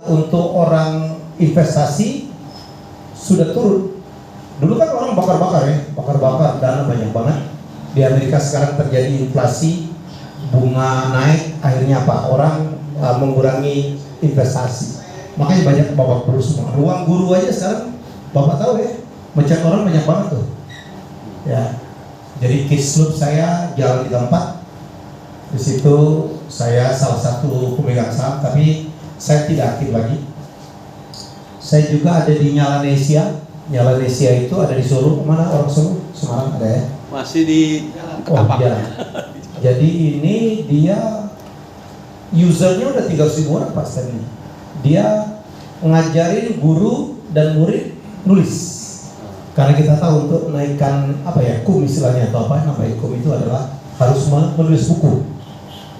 untuk orang investasi sudah turun. Dulu kan orang bakar-bakar dana banyak banget. Di Amerika sekarang terjadi inflasi, bunga naik, akhirnya apa? Orang mengurangi investasi. Makanya banyak babak belur semua. Ruang guru aja sekarang, Bapak tahu ya, mencari orang banyak banget tuh. Ya, jadi kids club saya jalan di tempat. Di situ saya salah satu pemegang saham, tapi saya tidak aktif lagi. Saya juga ada di Nyalanesia. Nyalanesia itu ada di Solo. Mana orang Solo? Semarang ada ya? Masih di Jalan. Jadi ini dia usernya udah 300.000 orang Pak Stanley. Dia ngajarin guru dan murid nulis. Karena kita tahu untuk menaikkan KUM istilahnya atau apa namanya KUM itu adalah harus menulis buku.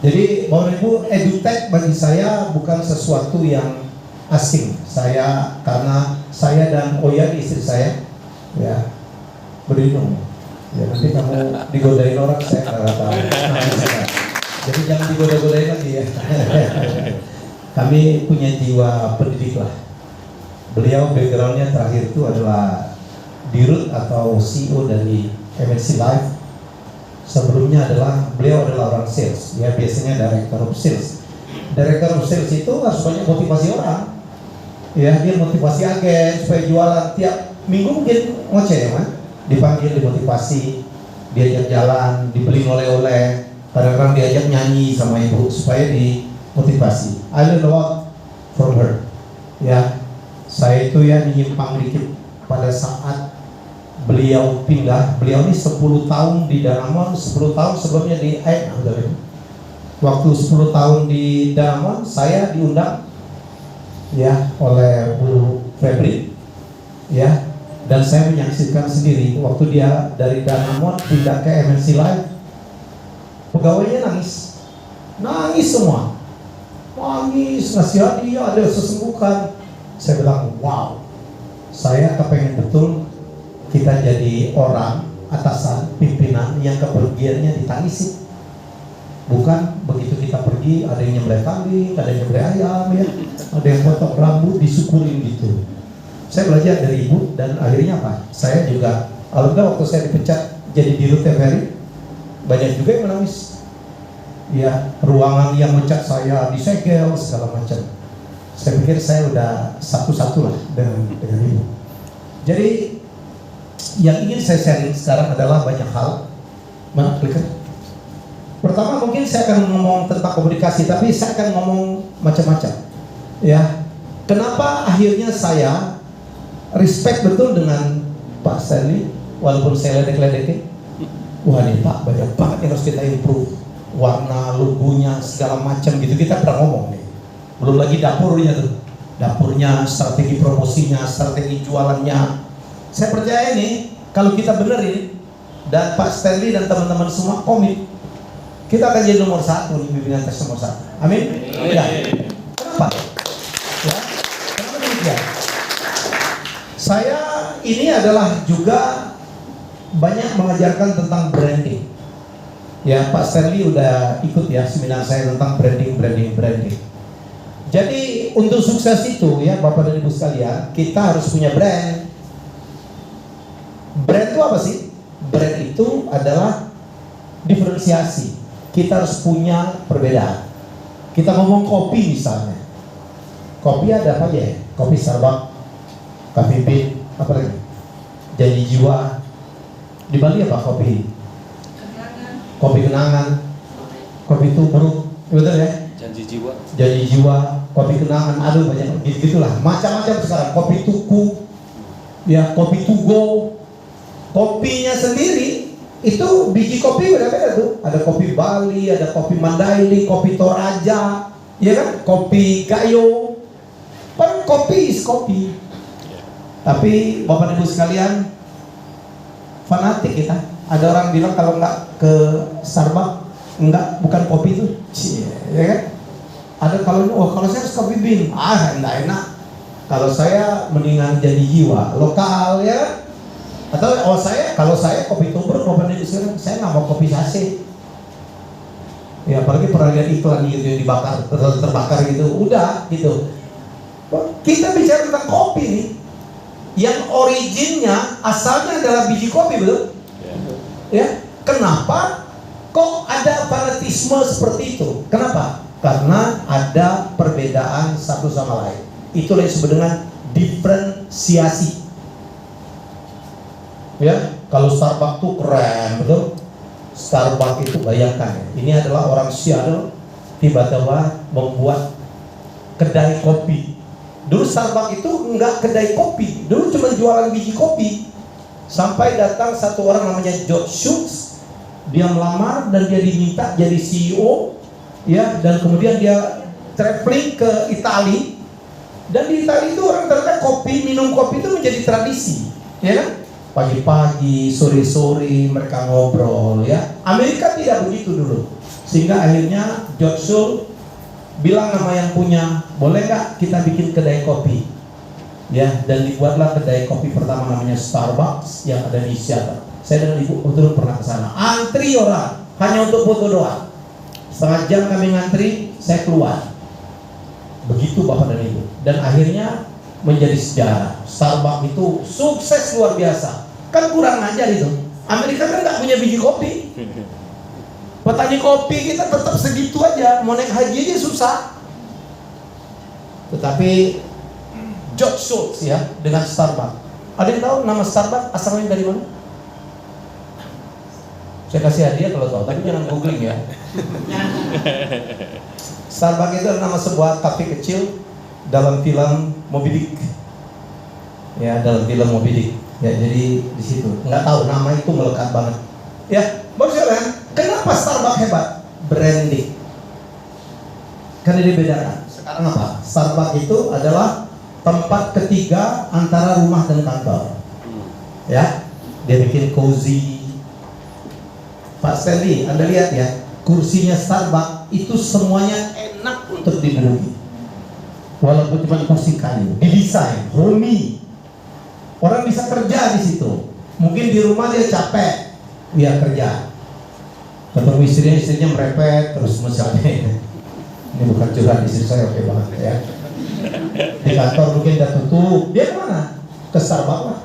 Jadi Bapak Ibu, edutech bagi saya bukan sesuatu yang asing. Karena saya dan Oya istri saya ya berinung. Ya nanti kamu digodain orang saya nggak tahu. Jadi jangan digoda-godain lagi ya. Kami punya jiwa pendidik lah. Beliau backgroundnya terakhir itu adalah Dirut atau CEO dari MNC Life. Sebelumnya beliau adalah orang sales. Ya biasanya director of sales. Director of sales itu harus banyak motivasi orang. Ya dia motivasi agen supaya jualan tiap minggu mungkin ngoceh ya man. Dipanggil, dimotivasi, diajak jalan, dibeli oleh-oleh, kadang-kadang diajak nyanyi sama ibu supaya dimotivasi. I learn a lot from her. Ya, saya itu ya menyimpang dikit pada saat beliau pindah. Beliau ini 10 tahun di Danamon, 10 tahun sebelumnya di waktu 10 tahun di Danamon, saya diundang ya oleh Bu Febri, ya. Dan saya menyaksikan sendiri waktu dia dari Danamon pindah ke MNC Life, pegawainya nangis semua, ngasih hadiah, ada sesembuhkan. Saya bilang wow, saya kepengen betul kita jadi orang atasan pimpinan yang kepergiannya ditangisi. Bukan begitu kita pergi ada yang nyembelih kambing, ada yang nyembelih ayam ya, ada yang potong rambut disyukurin gitu. Saya belajar dari ibu dan akhirnya apa? Saya juga, alhamdulillah waktu saya dipecat jadi dirut TVRI, banyak juga yang menangis. Ya, ruangan yang mencat saya disegel segala macam. Saya pikir saya udah satu-satu lah dengan ibu. Jadi yang ingin saya sharing sekarang adalah banyak hal. Mana clicker? Pertama mungkin saya akan ngomong tentang komunikasi, tapi saya akan ngomong macam-macam. Ya, kenapa akhirnya saya respect betul dengan Pak Stanley, walaupun saya ledek-ledekin. Wah nih Pak, banyak banget yang harus kita improve. Warna, logonya, segala macam gitu, kita pernah ngomong nih. Belum lagi dapurnya tuh. Dapurnya, strategi promosinya, strategi jualannya. Saya percaya nih, kalau kita benerin, dan Pak Stanley dan teman-teman semua komit, kita akan jadi nomor 1 nih, bimbingan tes nomor 1. Amin? Ya. Kenapa? Ya. Kenapa demikian? Saya ini adalah juga banyak mengajarkan tentang branding. Ya, Pak Stanley udah ikut ya seminar saya tentang branding. Jadi untuk sukses itu ya Bapak dan Ibu sekalian, kita harus punya brand. Brand itu apa sih? Brand itu adalah diferensiasi. Kita harus punya perbedaan. Kita ngomong kopi misalnya. Kopi ada apa aja ya? Kopi Starbucks, Coffee Bean, apa lagi? Janji Jiwa. Di Bali apa kopi? Kopi kenangan. Kopi tubruk, betul ya? Janji Jiwa, kopi kenangan, aduh banyak gitulah. Macam-macam sekarang. Kopi tuku, ya kopi tugo. Kopinya sendiri itu biji kopi beda-beda tuh. Ada kopi Bali, ada kopi Mandailing, kopi Toraja, ya kan? Kopi Gayo. Kan kopi is kopi. Tapi Bapak Ibu sekalian, fanatik kita. Ada orang bilang kalau nggak ke Starbucks, bukan kopi itu, ya kan? Ada kalau saya harus kopi bean, nggak enak. Kalau saya mendingan jadi jiwa lokal ya. Atau kalau saya kopi tubruk, Bapak Ibu sekalian, saya nggak mau kopi sachet. Ya apalagi pernah lihat iklan gitu yang dibakar, terbakar gitu, udah gitu. Kita bicara tentang kopi nih, yang originnya asalnya adalah biji kopi, betul? Ya, kenapa kok ada fanatisme seperti itu? Kenapa? Karena ada perbedaan satu sama lain. Itulah yang disebut dengan diferensiasi. Ya, kalau Starbucks tuh keren, betul? Starbucks itu bayangkan ya, ini adalah orang Seattle tiba-tiba membuat kedai kopi. Dulu Starbucks itu enggak kedai kopi, dulu cuma jualan biji kopi. Sampai datang satu orang namanya George Schultz, dia melamar dan dia diminta jadi CEO, ya, dan kemudian dia traveling ke Italia. Dan di Italia itu orang ternyata minum kopi itu menjadi tradisi, ya kan? Pagi-pagi, sore-sore mereka ngobrol, ya. Amerika tidak begitu dulu, sehingga akhirnya George Schultz bilang sama yang punya, boleh nggak kita bikin kedai kopi, ya, dan dibuatlah kedai kopi pertama namanya Starbucks yang ada di Seattle. Saya dan ibu betul pernah ke sana, antri orang hanya untuk foto doang, setengah jam kami ngantri, saya keluar, begitu bapak dan ibu, dan akhirnya menjadi sejarah. Starbucks itu sukses luar biasa. Kan kurang ajar itu, Amerika kan nggak punya biji kopi. Petani kopi kita tetap segitu aja, mau naik haji aja susah. Tetapi George Schultz ya dengan Starbucks. Ada yang tahu nama Starbucks asalnya dari mana? Saya kasih hadiah kalau tahu, tapi jangan googling ya. Starbucks itu adalah nama sebuah kafe kecil dalam film Moby Dick. Ya, dalam film Moby Dick. Ya, jadi di situ. Nggak tahu, nama itu melekat banget. Ya, bagus kan? Kenapa Starbucks hebat? Branding. Karena dibedakan. Sekarang apa? Starbucks itu adalah tempat ketiga antara rumah dan kantor. Ya, dia bikin cozy. Pak Stanley, Anda lihat ya, kursinya Starbucks itu semuanya enak untuk diduduki. Walaupun cuma kursi kayu, didesain, homey. Orang bisa kerja di situ. Mungkin di rumah dia capek, dia kerja. Ketemu istrinya merepet terus misalnya. Ini bukan curhat istri saya, oke banget ya. Di kantor mungkin udah tutup, dia kemana? Ke Starbucks lah.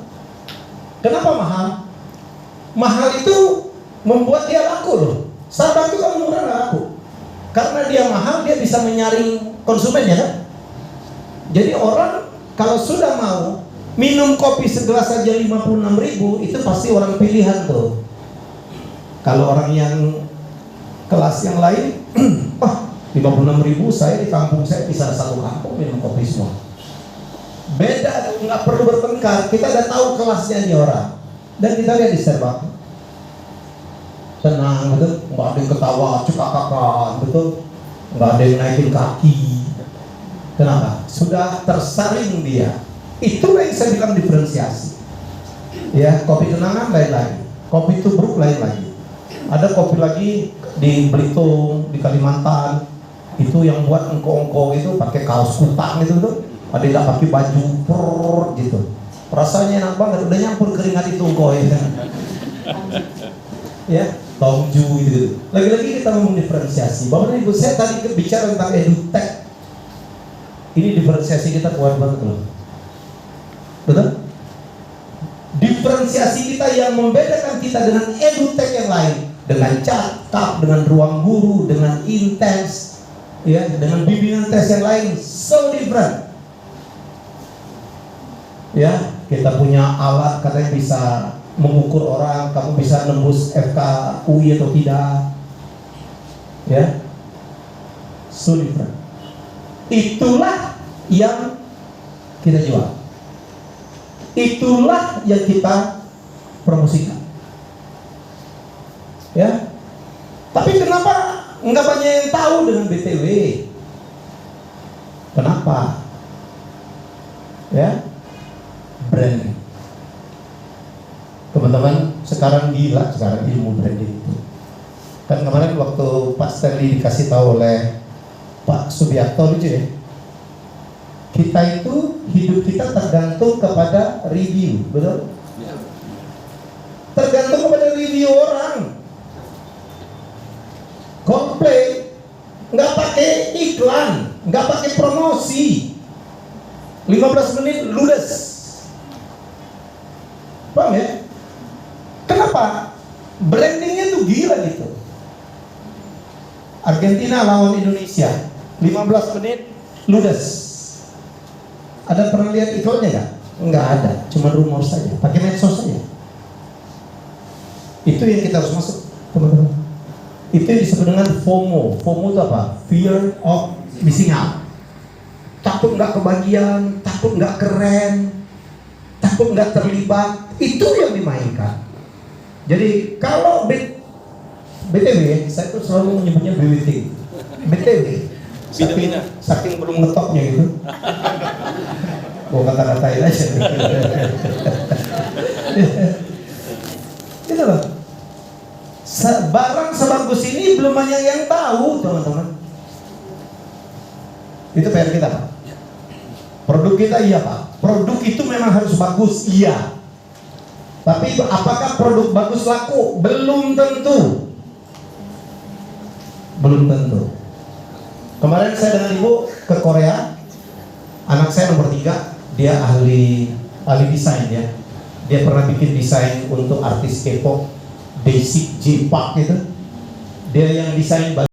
Kenapa mahal? Mahal itu membuat dia laku loh. Starbucks itu kalau murah nggak laku. Karena dia mahal, dia bisa menyaring konsumennya kan. Jadi orang kalau sudah mau minum kopi segelas saja 56.000, itu pasti orang pilihan tuh. Kalau orang yang kelas yang lain, wah 56.000 saya di kampung saya bisa satu kampung minum kopi semua. Beda, nggak perlu bertengkar. Kita udah tahu kelasnya nih orang. Dan kita lihat di Starbucks, tenang, betul, nggak ada yang ketawa, cekakakan, betul, nggak ada yang naikin kaki. Kenapa? Sudah tersaring dia. Itulah yang saya bilang diferensiasi. Ya, kopi kenangan lain lagi, kopi tubruk lain lagi. Ada kopi lagi di Belitung, di Kalimantan, itu yang buat engko-engko itu pakai kaos kutang itu tuh. Ada yang pakai baju gitu. Rasanya enak banget, udah nyampur keringat itu engko ya. Ya, tongju gitu. Lagi-lagi kita ngomong diferensiasi. Bapak Ibu, saya tadi bicara tentang edutech. Ini diferensiasi kita kuat banget loh. Betul? Diferensiasi kita yang membedakan kita dengan edutech yang lain, dengan cakap, dengan ruang guru, dengan intens, ya, dengan bimbingan tes yang lain, so different. Ya, kita punya alat katanya bisa mengukur orang, kamu bisa nembus FKUI atau tidak, ya, so different. Itulah yang kita jual. Itulah yang kita promosikan. Ya. Tapi kenapa nggak banyak yang tahu dengan BTW? Kenapa? Ya. Branding. Teman-teman, sekarang gila sekarang ilmu branding itu. Kan kemarin waktu Pak Stanley dikasih tahu oleh Pak Subiakto lucu ya. Kita itu, hidup kita tergantung kepada review, betul? Tergantung kepada review orang. Komplain, nggak pakai iklan, nggak pakai promosi. 15 menit ludes. Paham ya? Kenapa? Brandingnya tuh gila gitu. Argentina lawan Indonesia, 15 menit ludes. Ada pernah lihat iklannya nggak? Nggak ada, cuma rumor saja, pakai medsos saja. Itu yang kita harus masuk, teman-teman. Itu yang disebut dengan FOMO. FOMO itu apa? Fear of missing out. Takut nggak kebagian, takut nggak keren, takut nggak terlibat. Itu yang dimainkan. Jadi kalau BTW, saya tuh selalu menyebutnya BWT. BTW, saking belum ngetopnya gitu. Gua kata-katain aja. Gitu loh. Barang sebagus ini belum banyak yang tahu, teman-teman. Itu PR kita, Pak. Produk kita iya, Pak. Produk itu memang harus bagus, iya. Tapi apakah produk bagus laku? Belum tentu. Belum tentu. Kemarin saya dengan ibu ke Korea. Anak saya nomor 3, dia ahli desain ya. Dia pernah bikin desain untuk artis K-pop, Basic J-Park gitu. Dia yang desain